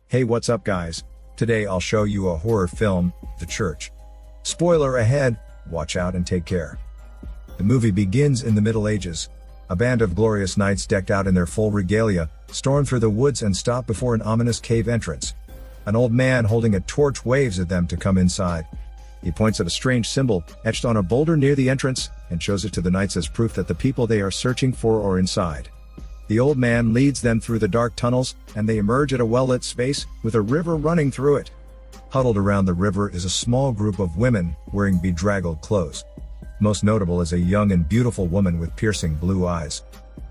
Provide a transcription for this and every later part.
Hey, what's up guys? Today I'll show you a horror film, The Church. Spoiler ahead, watch out and take care. The movie begins in the Middle Ages. A band of glorious knights decked out in their full regalia, storm through the woods and stop before an ominous cave entrance. An old man holding a torch waves at them to come inside. He points at a strange symbol, etched on a boulder near the entrance, and shows it to the knights as proof that the people they are searching for are inside. The old man leads them through the dark tunnels, and they emerge at a well-lit space, with a river running through it. Huddled around the river is a small group of women, wearing bedraggled clothes. Most notable is a young and beautiful woman with piercing blue eyes.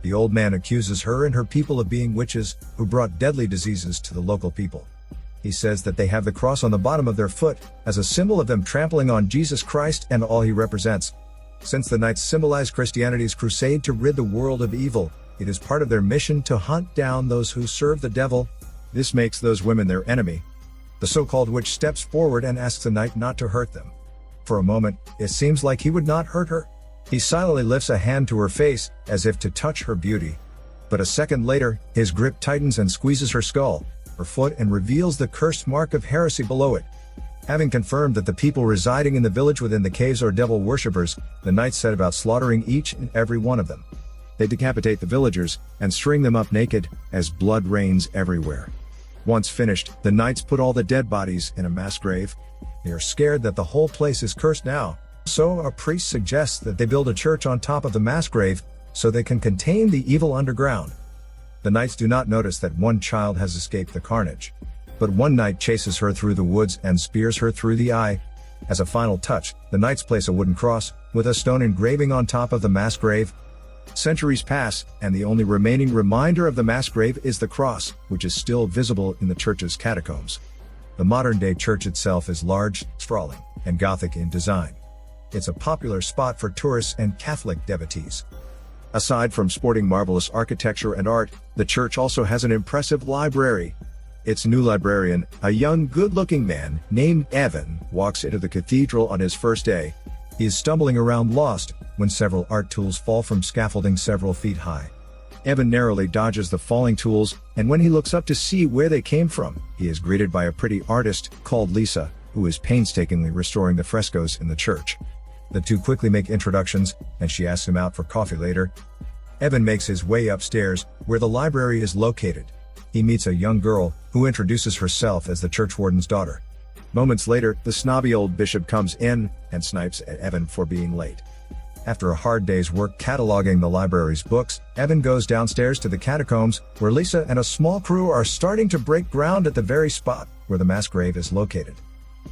The old man accuses her and her people of being witches, who brought deadly diseases to the local people. He says that they have the cross on the bottom of their foot, as a symbol of them trampling on Jesus Christ and all he represents. Since the knights symbolize Christianity's crusade to rid the world of evil, it is part of their mission to hunt down those who serve the devil. This makes those women their enemy. The so-called witch steps forward and asks the knight not to hurt them. For a moment, it seems like he would not hurt her. He silently lifts a hand to her face, as if to touch her beauty. But a second later, his grip tightens and squeezes her skull, her foot, and reveals the cursed mark of heresy below it. Having confirmed that the people residing in the village within the caves are devil worshippers, the knights set about slaughtering each and every one of them. They decapitate the villagers, and string them up naked, as blood rains everywhere. Once finished, the knights put all the dead bodies in a mass grave. They are scared that the whole place is cursed now, so a priest suggests that they build a church on top of the mass grave, so they can contain the evil underground. The knights do not notice that one child has escaped the carnage. But one knight chases her through the woods and spears her through the eye. As a final touch, the knights place a wooden cross, with a stone engraving on top of the mass grave. Centuries pass, and the only remaining reminder of the mass grave is the cross, which is still visible in the church's catacombs. The modern-day church itself is large, sprawling, and Gothic in design. It's a popular spot for tourists and Catholic devotees. Aside from sporting marvelous architecture and art, the church also has an impressive library. Its new librarian, a young, good-looking man named Evan, walks into the cathedral on his first day. He is stumbling around lost, when several art tools fall from scaffolding several feet high. Evan narrowly dodges the falling tools, and when he looks up to see where they came from, he is greeted by a pretty artist called Lisa, who is painstakingly restoring the frescoes in the church. The two quickly make introductions, and she asks him out for coffee later. Evan makes his way upstairs, where the library is located. He meets a young girl, who introduces herself as the church warden's daughter. Moments later, the snobby old bishop comes in, and snipes at Evan for being late. After a hard day's work cataloging the library's books, Evan goes downstairs to the catacombs, where Lisa and a small crew are starting to break ground at the very spot where the mass grave is located.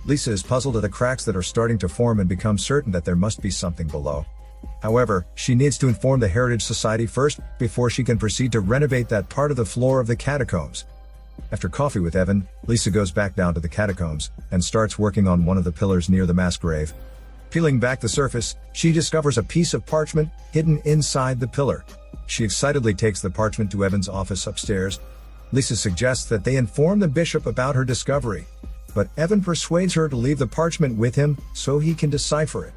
Lisa is puzzled at the cracks that are starting to form and becomes certain that there must be something below. However, she needs to inform the Heritage Society first, before she can proceed to renovate that part of the floor of the catacombs. After coffee with Evan, Lisa goes back down to the catacombs, and starts working on one of the pillars near the mass grave. Peeling back the surface, she discovers a piece of parchment, hidden inside the pillar. She excitedly takes the parchment to Evan's office upstairs. Lisa suggests that they inform the bishop about her discovery. But Evan persuades her to leave the parchment with him, so he can decipher it.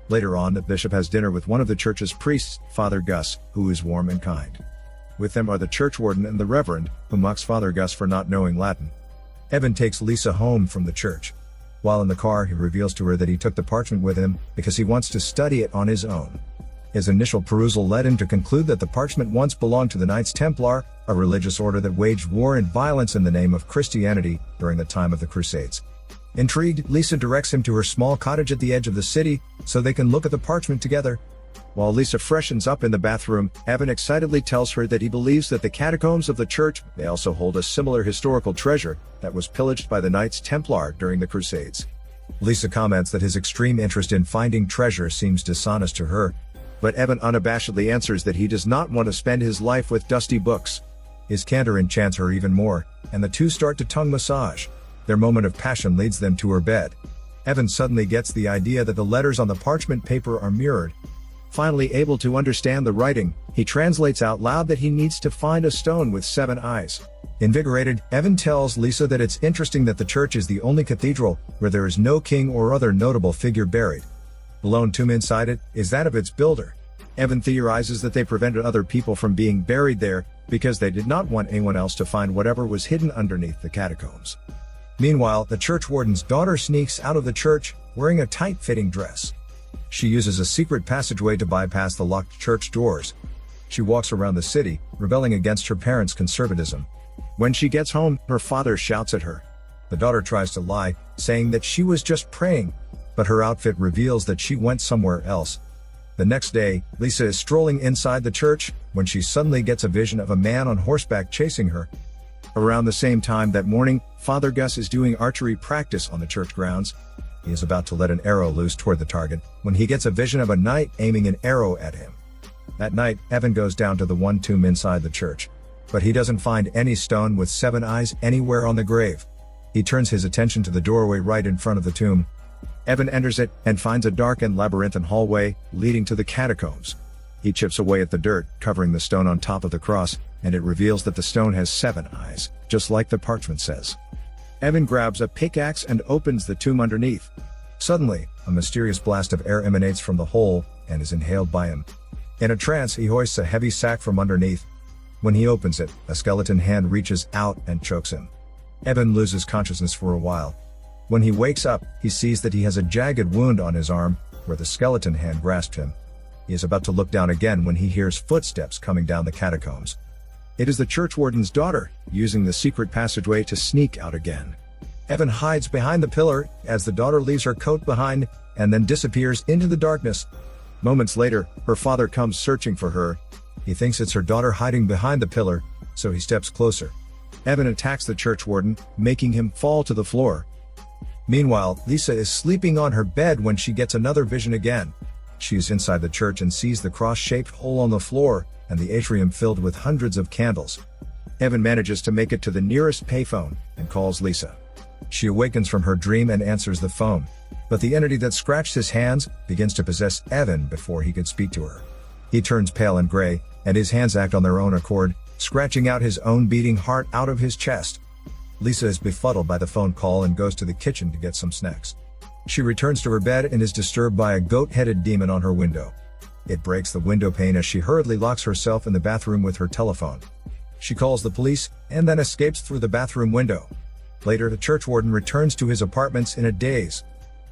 Later on, the bishop has dinner with one of the church's priests, Father Gus, who is warm and kind. With them are the church warden and the reverend, who mocks Father Gus for not knowing Latin. Evan takes Lisa home from the church. While in the car, he reveals to her that he took the parchment with him, because he wants to study it on his own. His initial perusal led him to conclude that the parchment once belonged to the Knights Templar, a religious order that waged war and violence in the name of Christianity during the time of the Crusades. Intrigued, Lisa directs him to her small cottage at the edge of the city, so they can look at the parchment together. While Lisa freshens up in the bathroom, Evan excitedly tells her that he believes that the catacombs of the church may also hold a similar historical treasure that was pillaged by the Knights Templar during the Crusades. Lisa comments that his extreme interest in finding treasure seems dishonest to her, but Evan unabashedly answers that he does not want to spend his life with dusty books. His candor enchants her even more, and the two start to tongue massage. Their moment of passion leads them to her bed. Evan suddenly gets the idea that the letters on the parchment paper are mirrored. Finally able to understand the writing, he translates out loud that he needs to find a stone with 7 eyes. Invigorated, Evan tells Lisa that it's interesting that the church is the only cathedral where there is no king or other notable figure buried. The lone tomb inside it is that of its builder. Evan theorizes that they prevented other people from being buried there because they did not want anyone else to find whatever was hidden underneath the catacombs. Meanwhile, the church warden's daughter sneaks out of the church wearing a tight-fitting dress. She uses a secret passageway to bypass the locked church doors. She walks around the city, rebelling against her parents' conservatism. When she gets home, her father shouts at her. The daughter tries to lie, saying that she was just praying, but her outfit reveals that she went somewhere else. The next day, Lisa is strolling inside the church when she suddenly gets a vision of a man on horseback chasing her. Around the same time that morning, Father Gus is doing archery practice on the church grounds. He is about to let an arrow loose toward the target when he gets a vision of a knight aiming an arrow at him. That night, Evan goes down to the one tomb inside the church, but he doesn't find any stone with 7 eyes anywhere on the grave. He turns his attention to the doorway right in front of the tomb. Evan enters it and finds a dark and labyrinthine hallway leading to the catacombs. He chips away at the dirt, covering the stone on top of the cross, and it reveals that the stone has 7 eyes, just like the parchment says. Evan grabs a pickaxe and opens the tomb underneath. Suddenly, a mysterious blast of air emanates from the hole and is inhaled by him. In a trance, he hoists a heavy sack from underneath. When he opens it, a skeleton hand reaches out and chokes him. Evan loses consciousness for a while. When he wakes up, he sees that he has a jagged wound on his arm, where the skeleton hand grasped him. He is about to look down again when he hears footsteps coming down the catacombs. It is the church warden's daughter, using the secret passageway to sneak out again. Evan hides behind the pillar as the daughter leaves her coat behind and then disappears into the darkness. Moments later, her father comes searching for her. He thinks it's her daughter hiding behind the pillar, so he steps closer. Evan attacks the church warden, making him fall to the floor. Meanwhile, Lisa is sleeping on her bed when she gets another vision again. She is inside the church and sees the cross-shaped hole on the floor and the atrium filled with hundreds of candles. Evan manages to make it to the nearest payphone and calls Lisa. She awakens from her dream and answers the phone, but the entity that scratched his hands begins to possess Evan before he could speak to her. He turns pale and gray, and his hands act on their own accord, scratching out his own beating heart out of his chest. Lisa is befuddled by the phone call and goes to the kitchen to get some snacks. She returns to her bed and is disturbed by a goat-headed demon on her window. It breaks the window pane as she hurriedly locks herself in the bathroom with her telephone. She calls the police and then escapes through the bathroom window. Later, the church warden returns to his apartments in a daze.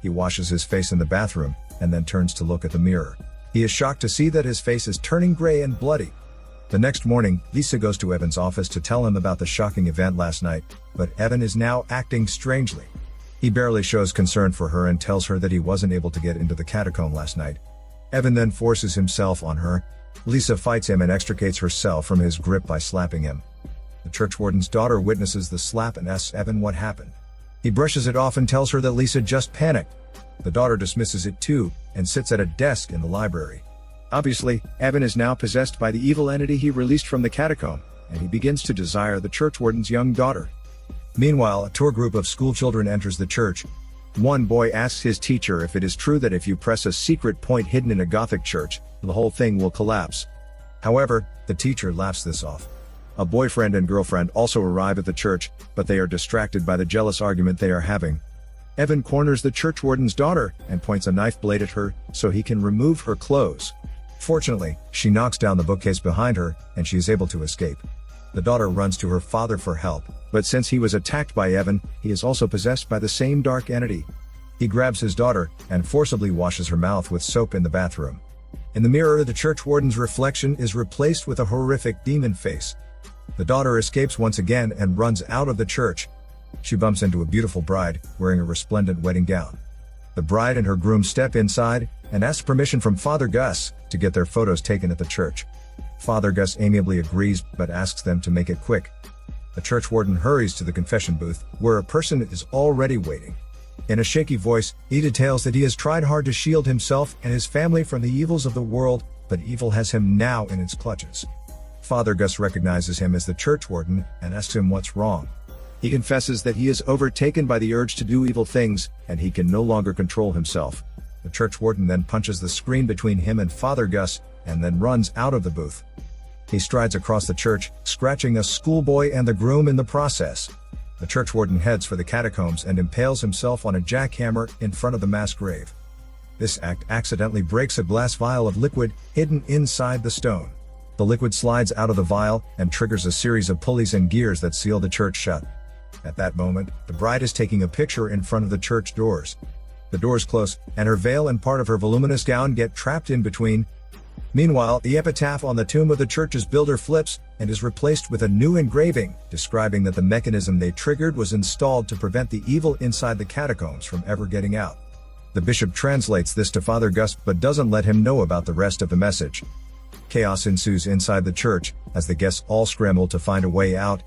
He washes his face in the bathroom and then turns to look at the mirror. He is shocked to see that his face is turning gray and bloody. The next morning, Lisa goes to Evan's office to tell him about the shocking event last night, but Evan is now acting strangely. He barely shows concern for her and tells her that he wasn't able to get into the catacomb last night. Evan then forces himself on her. Lisa fights him and extricates herself from his grip by slapping him. The church warden's daughter witnesses the slap and asks Evan what happened. He brushes it off and tells her that Lisa just panicked. The daughter dismisses it too, and sits at a desk in the library. Obviously, Evan is now possessed by the evil entity he released from the catacomb, and he begins to desire the church warden's young daughter. Meanwhile, a tour group of schoolchildren enters the church. One boy asks his teacher if it is true that if you press a secret point hidden in a Gothic church, the whole thing will collapse. However, the teacher laughs this off. A boyfriend and girlfriend also arrive at the church, but they are distracted by the jealous argument they are having. Evan corners the church warden's daughter and points a knife blade at her so he can remove her clothes. Fortunately, she knocks down the bookcase behind her, and she is able to escape. The daughter runs to her father for help, but since he was attacked by Evan, he is also possessed by the same dark entity. He grabs his daughter and forcibly washes her mouth with soap in the bathroom. In the mirror, the church warden's reflection is replaced with a horrific demon face. The daughter escapes once again and runs out of the church. She bumps into a beautiful bride, wearing a resplendent wedding gown. The bride and her groom step inside and ask permission from Father Gus to get their photos taken at the church. Father Gus amiably agrees but asks them to make it quick. The church warden hurries to the confession booth, where a person is already waiting. In a shaky voice, he details that he has tried hard to shield himself and his family from the evils of the world, but evil has him now in its clutches. Father Gus recognizes him as the church warden and asks him what's wrong. He confesses that he is overtaken by the urge to do evil things, and he can no longer control himself. The church warden then punches the screen between him and Father Gus, and then runs out of the booth. He strides across the church, scratching a schoolboy and the groom in the process. The church warden heads for the catacombs and impales himself on a jackhammer in front of the mass grave. This act accidentally breaks a glass vial of liquid hidden inside the stone. The liquid slides out of the vial and triggers a series of pulleys and gears that seal the church shut. At that moment, the bride is taking a picture in front of the church doors. The doors close, and her veil and part of her voluminous gown get trapped in between. Meanwhile, the epitaph on the tomb of the church's builder flips and is replaced with a new engraving, describing that the mechanism they triggered was installed to prevent the evil inside the catacombs from ever getting out. The bishop translates this to Father Gus but doesn't let him know about the rest of the message. Chaos ensues inside the church, as the guests all scramble to find a way out.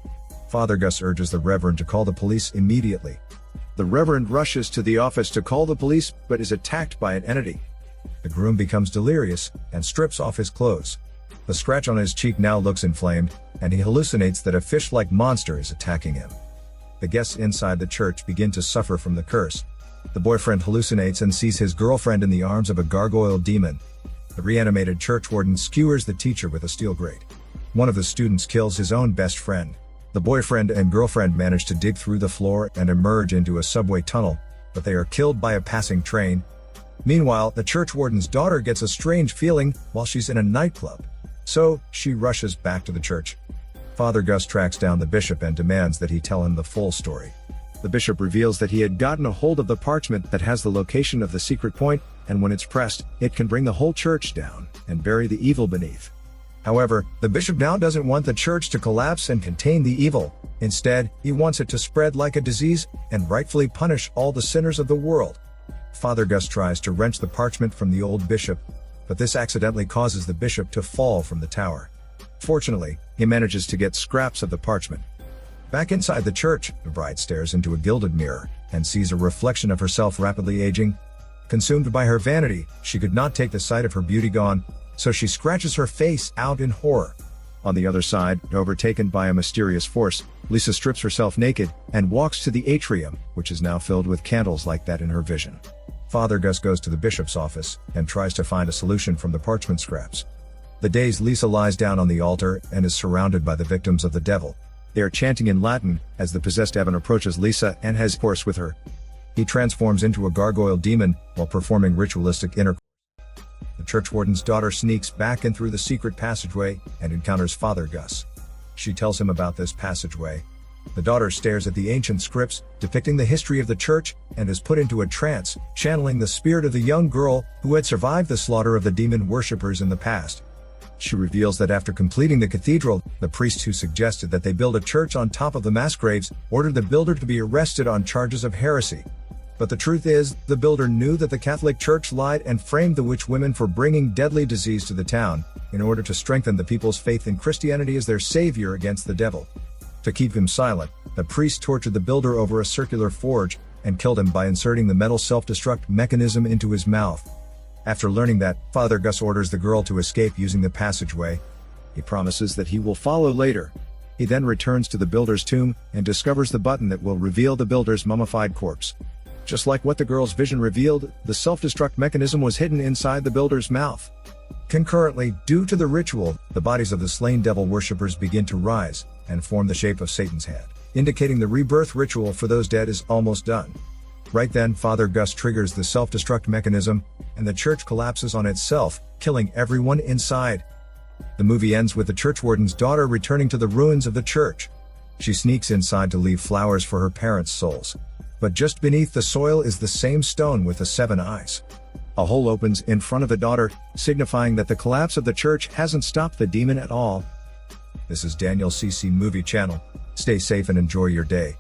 Father Gus urges the Reverend to call the police immediately. The Reverend rushes to the office to call the police but is attacked by an entity. The groom becomes delirious and strips off his clothes. The scratch on his cheek now looks inflamed, and he hallucinates that a fish-like monster is attacking him. The guests inside the church begin to suffer from the curse. The boyfriend hallucinates and sees his girlfriend in the arms of a gargoyle demon. The reanimated church warden skewers the teacher with a steel grate. One of the students kills his own best friend. The boyfriend and girlfriend manage to dig through the floor and emerge into a subway tunnel, but they are killed by a passing train. Meanwhile, the church warden's daughter gets a strange feeling while she's in a nightclub. So, she rushes back to the church. Father Gus tracks down the bishop and demands that he tell him the full story. The bishop reveals that he had gotten a hold of the parchment that has the location of the secret point, and when it's pressed, it can bring the whole church down and bury the evil beneath. However, the bishop now doesn't want the church to collapse and contain the evil. Instead, he wants it to spread like a disease and rightfully punish all the sinners of the world. Father Gus tries to wrench the parchment from the old bishop, but this accidentally causes the bishop to fall from the tower. Fortunately, he manages to get scraps of the parchment. Back inside the church, the bride stares into a gilded mirror and sees a reflection of herself rapidly aging. Consumed by her vanity, she could not take the sight of her beauty gone, so she scratches her face out in horror. On the other side, overtaken by a mysterious force, Lisa strips herself naked and walks to the atrium, which is now filled with candles like that in her vision. Father Gus goes to the bishop's office and tries to find a solution from the parchment scraps. The dazed Lisa lies down on the altar and is surrounded by the victims of the devil. They are chanting in Latin as the possessed Evan approaches Lisa and has intercourse with her. He transforms into a gargoyle demon while performing ritualistic intercourse. The church warden's daughter sneaks back in through the secret passageway and encounters Father Gus. She tells him about this passageway. The daughter stares at the ancient scripts depicting the history of the church and is put into a trance, channeling the spirit of the young girl who had survived the slaughter of the demon worshippers in the past. She reveals that after completing the cathedral, the priest who suggested that they build a church on top of the mass graves ordered the builder to be arrested on charges of heresy. But the truth is, the builder knew that the Catholic Church lied and framed the witch women for bringing deadly disease to the town, in order to strengthen the people's faith in Christianity as their savior against the devil. To keep him silent, the priest tortured the builder over a circular forge, and killed him by inserting the metal self-destruct mechanism into his mouth. After learning that, Father Gus orders the girl to escape using the passageway. He promises that he will follow later. He then returns to the builder's tomb and discovers the button that will reveal the builder's mummified corpse. Just like what the girl's vision revealed, the self-destruct mechanism was hidden inside the builder's mouth. Concurrently, due to the ritual, the bodies of the slain devil worshippers begin to rise and form the shape of Satan's head, indicating the rebirth ritual for those dead is almost done. Right then, Father Gus triggers the self-destruct mechanism, and the church collapses on itself, killing everyone inside. The movie ends with the church warden's daughter returning to the ruins of the church. She sneaks inside to leave flowers for her parents' souls. But just beneath the soil is the same stone with the 7 eyes. A hole opens in front of the daughter, signifying that the collapse of the church hasn't stopped the demon at all. This is Daniel CC Movie Channel. Stay safe and enjoy your day.